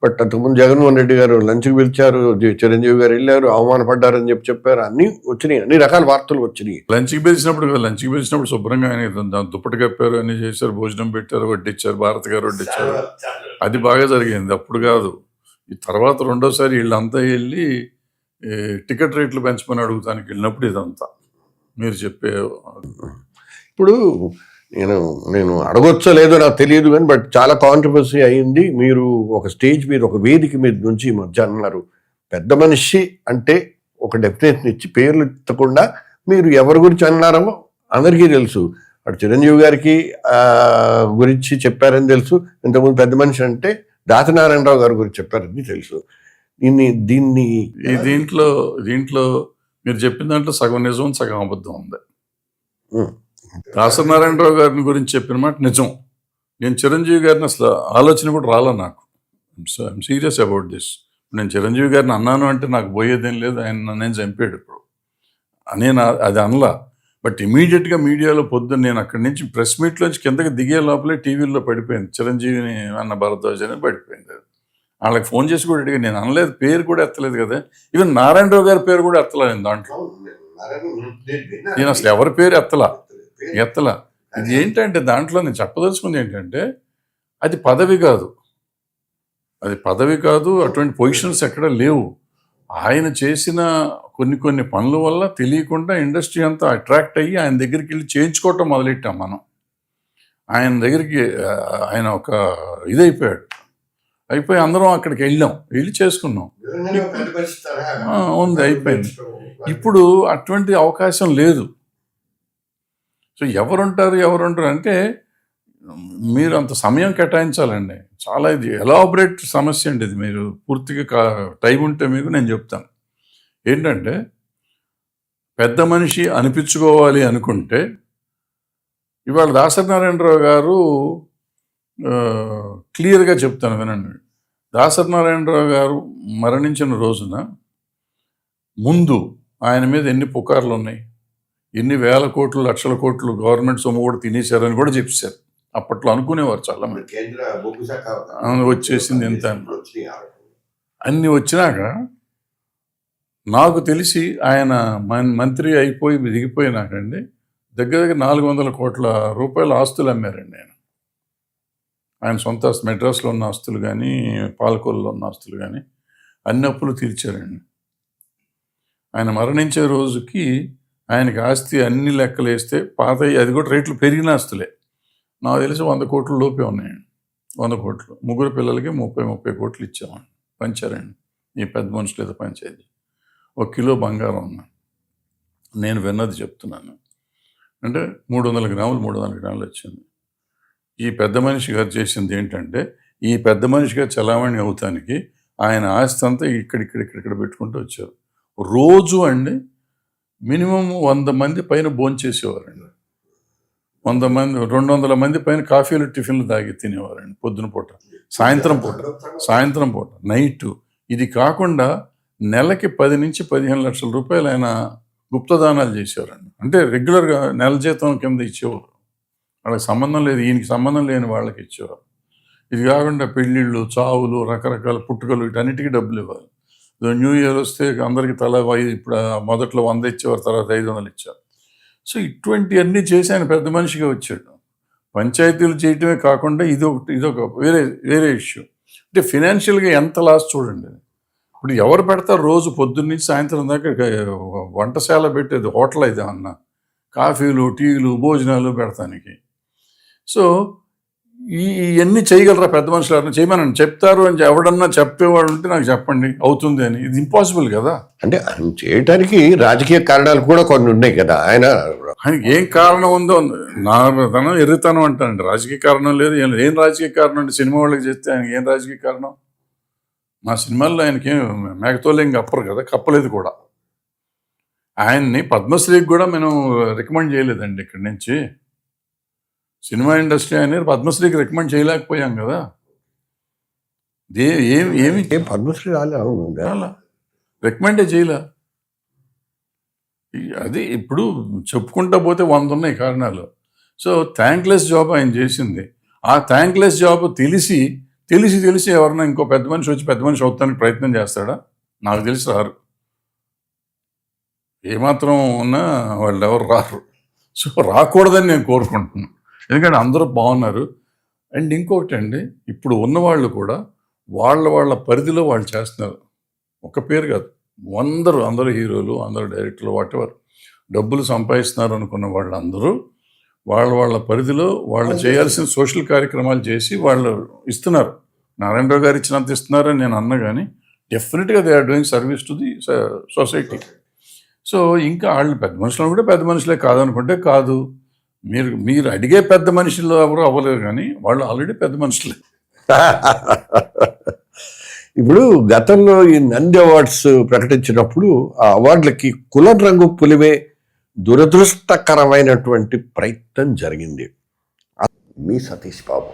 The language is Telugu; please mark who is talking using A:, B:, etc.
A: బట్ అంతకుముందు జగన్మోహన్ రెడ్డి గారు లంచ్కి పిలిచారు, చిరంజీవి గారు వెళ్ళారు, అవమానపడ్డారని చెప్పారు. అన్ని వచ్చినాయి, అన్ని రకాల వార్తలు వచ్చినాయి.
B: లంచ్కి పిలిచినప్పుడు శుభ్రంగా ఆయన దుప్పటి కప్పారు, అన్ని చేశారు, భోజనం పెట్టారు, వడ్డిచ్చారు, భారత్ గారు వడ్డిచ్చారు. అది బాగా జరిగింది. అప్పుడు కాదు, ఈ తర్వాత రెండోసారి వీళ్ళంతా వెళ్ళి టికెట్ రేట్లు పెంచమని అడుగుతానికి వెళ్ళినప్పుడు ఇదంతా మీరు చెప్పే.
A: ఇప్పుడు నేను అడగొచ్చో లేదో నాకు తెలియదు కానీ బట్ చాలా కాంట్రవర్సీ అయింది. మీరు ఒక స్టేజ్ మీద, ఒక వేదిక మీద నుంచి మధ్య అన్నారు, పెద్ద మనిషి అంటే ఒక డెఫినేషన్ ఇచ్చి పేర్లు ఎత్తకుండా మీరు ఎవరి గురించి అన్నారో అందరికీ తెలుసు. అటు చిరంజీవి గారికి గురించి చెప్పారని తెలుసు, ఇంతకుముందు పెద్ద మనిషి అంటే దాసనారాయణరావు గారి గురించి చెప్పారని తెలుసు.
B: దీంట్లో మీరు చెప్పిన దాంట్లో సగం నిజం, సగం అబద్ధం ఉంది. దాసనారాయణరావు గారిని గురించి చెప్పిన మాట నిజం. నేను చిరంజీవి గారిని అసలు ఆలోచన కూడా రాలా నాకు. I'm serious about this. నేను చిరంజీవి గారిని అన్నాను అంటే నాకు పోయేదేం లేదు, ఆయన నేను చంపాడు ఇప్పుడు నేను అది అనలా. బట్ ఇమీడియట్గా మీడియాలో పొద్దున్న నేను అక్కడి నుంచి ప్రెస్ మీట్లోంచి కిందకి దిగే లోపలే టీవీలో పడిపోయింది, చిరంజీవిని అన్న భరద్వాజ్ అని పడిపోయింది. వాళ్ళకి ఫోన్ చేసి కూడా అడిగా, నేను అనలేదు, పేరు కూడా ఎత్తలేదు కదా. ఈవెన్ నారాయణరావు గారి పేరు కూడా ఎత్తలేదు దాంట్లో. నేను అసలు ఎవరి పేరు ఎత్తలా. ఇది ఏంటంటే దాంట్లో నేను చెప్పదలుచుకుంది ఏంటంటే అది పదవి కాదు, అటువంటి పొజిషన్స్ ఎక్కడ లేవు. ఆయన చేసిన కొన్ని పనుల వల్ల తెలియకుండా ఇండస్ట్రీ అంతా అట్రాక్ట్ అయ్యి ఆయన దగ్గరికి వెళ్ళి చేయించుకోవటం మొదలెట్టాం మనం. ఆయన దగ్గరికి ఆయన ఒక అయిపోయి అందరం అక్కడికి వెళ్ళి చేసుకున్నాం. ఉంది, అయిపోయింది. ఇప్పుడు అటువంటి అవకాశం లేదు. సో ఎవరుంటారు అంటే మీరు అంత సమయం కేటాయించాలండి. చాలా ఇది ఎలాబరేట్ సమస్య అండి ఇది. మీరు పూర్తిగా టైం ఉంటే మీకు నేను చెప్తాను. ఏంటంటే పెద్ద మనిషి అనిపించుకోవాలి అనుకుంటే ఇవాళ దాసనారాయణరావు గారు క్లియర్గా చెప్తాను వినండి. దాసనారాయణరావు గారు మరణించిన రోజున ముందు ఆయన మీద ఎన్ని పుకార్లు ఉన్నాయి, ఎన్ని వేల కోట్లు లక్షల కోట్లు గవర్నమెంట్ సొమ్ము కూడా తినేశారని కూడా చెప్పారు. అప్పట్లో అనుకునేవారు చాలా మంది. వచ్చేసింది ఎంత అన్ని వచ్చినాక నాకు తెలిసి ఆయన మంత్రి అయిపోయి దిగిపోయినాకండి దగ్గర 400 కోట్ల రూపాయల ఆస్తులు అమ్మారండి. ఆయన సొంత మెడ్రాస్లో ఉన్న ఆస్తులు కానీ పాలకొల్లో ఉన్న ఆస్తులు కానీ అన్ని అప్పులు తీర్చారండి. ఆయన మరణించే రోజుకి ఆయనకి ఆస్తి అన్ని లెక్కలు వేస్తే పాత, అది కూడా రేట్లు పెరిగిన ఆస్తులే, నాకు తెలిసి 100 కోట్ల లోపే ఉన్నాయండి. 100 కోట్లు, ముగ్గురు పిల్లలకి 30 కోట్లు ఇచ్చామండి, పంచారండి ఈ పెద్ద మనుషులు ఏదో పంచాయతీ. 1 కిలో బంగారం ఉన్నా, నేను విన్నది చెప్తున్నాను. అంటే 300 గ్రాములు వచ్చింది. ఈ పెద్ద మనిషి గారు చేసింది ఏంటంటే, ఈ పెద్ద మనిషిగా చలామణి అవుతానికి ఆయన ఆస్తి అంతా ఇక్కడ పెట్టుకుంటూ వచ్చారు. రోజు అండి మినిమం 100 మంది పైన భోంచేసేవారండి. 100 మంది 200 మంది పైన కాఫీలు టిఫిన్లు తాగి తినేవారండి పొద్దున పూట, సాయంత్రం పూట, నైటు. ఇది కాకుండా నెలకి 10 నుంచి 15 లక్షల రూపాయలు ఆయన గుప్తదానాలు చేసేవారండి. అంటే రెగ్యులర్గా నెల జీతం కింద ఇచ్చేవారు. వాళ్ళకి సంబంధం లేదు, ఈయనకి సంబంధం లేని వాళ్ళకి ఇచ్చేవారు. ఇది కాకుండా పెళ్ళిళ్ళు, చావులు, రకరకాల పుట్టుకలు, వీటన్నిటికీ డబ్బులు ఇవ్వాలి. న్యూ ఇయర్ వస్తే అందరికి తల ఇప్పుడు మొదట్లో 100 ఇచ్చేవారు, తర్వాత 500 ఇచ్చారు. సో ఇటువంటివన్నీ చేసి ఆయన పెద్ద మనిషిగా వచ్చాడు. పంచాయతీలు చేయటమే కాకుండా ఇదొక వేరే ఇష్యూ. అంటే ఫినాన్షియల్గా ఎంత లాస్ చూడండి. ఇప్పుడు ఎవరు పెడతారు రోజు పొద్దున్న నుంచి సాయంత్రం దాకా వంటశాల పెట్టేది హోటల్ అయితే అన్న, కాఫీలు, టీలు, భోజనాలు పెడతానికి. సో ఇవన్నీ చేయగలరా పెద్ద మనుషులు? ఎవరైనా చేయమని చెప్తారు అని ఎవడన్నా చెప్పేవాడు ఉంటే నాకు చెప్పండి, అవుతుంది అని. ఇది ఇంపాసిబుల్ కదా.
A: అంటే చేయడానికి రాజకీయ కారణాలు కూడా కొన్ని ఉన్నాయి కదా.
B: ఆయనకి ఏం కారణం ఉందో, నాతనం ఎర్రితనం అంటానండి. రాజకీయ కారణం లేదు, ఏం రాజకీయ కారణం అంటే సినిమా వాళ్ళకి చేస్తే ఆయనకి ఏం రాజకీయ కారణం? మా సినిమాల్లో ఆయనకి మేకతోలు ఏం కప్పరు కదా, కప్పలేదు కూడా. ఆయన్ని పద్మశ్రీకి కూడా మేము రికమెండ్ చేయలేదండి. ఇక్కడి నుంచి సినిమా ఇండస్ట్రీ అనేది పద్మశ్రీకి రికమెండ్ చేయలేకపోయాం కదా. ఏమి
A: పద్మశ్రీ
B: రికమెండే చేయలే. అది ఇప్పుడు చెప్పుకుంటా పోతే 100 ఉన్నాయి కారణాలు. సో థ్యాంక్లెస్ జాబ్ ఆయన చేసింది. ఆ థ్యాంక్లెస్ జాబ్ తెలిసి ఎవరన్నా ఇంకో పెద్ద మనిషి వచ్చి పెద్ద మనిషి అవుతానికి ప్రయత్నం చేస్తాడా? నాకు తెలిసి రారు. ఏమాత్రం ఉన్నా వాళ్ళు ఎవరు రారు. సో రాకూడదని నేను కోరుకుంటున్నాను. ఎందుకంటే అందరూ బాగున్నారు. అండ్ ఇంకొకటి అండి, ఇప్పుడు ఉన్నవాళ్ళు కూడా వాళ్ళ పరిధిలో వాళ్ళు చేస్తున్నారు. ఒక పేరు కాదు, అందరూ హీరోలు, అందరూ డైరెక్టర్లు, వాటెవర్ డబ్బులు సంపాదిస్తున్నారు అనుకున్న వాళ్ళందరూ వాళ్ళ పరిధిలో వాళ్ళు చేయాల్సిన సోషల్ కార్యక్రమాలు చేసి వాళ్ళు ఇస్తున్నారు. నారాయణరావు గారు ఇచ్చినంత ఇస్తున్నారని నేను అన్నా కానీ డెఫినెట్గా they are doing service to the society. So ఇంకా వాళ్ళు పెద్ద మనుషులు కూడా పెద్ద మనుషులే కాదనుకుంటే కాదు. మీరు అడిగే పెద్ద మనుషులు ఎవరు అవ్వలేరు, కానీ వాళ్ళు ఆల్రెడీ పెద్ద మనుషులే.
A: ఇప్పుడు గతంలో ఈ నంది అవార్డ్స్ ప్రకటించినప్పుడు ఆ అవార్డులకి కులం రంగు పులివే దురదృష్టకరమైనటువంటి ప్రయత్నం జరిగింది. మీ సతీష్ బాబు.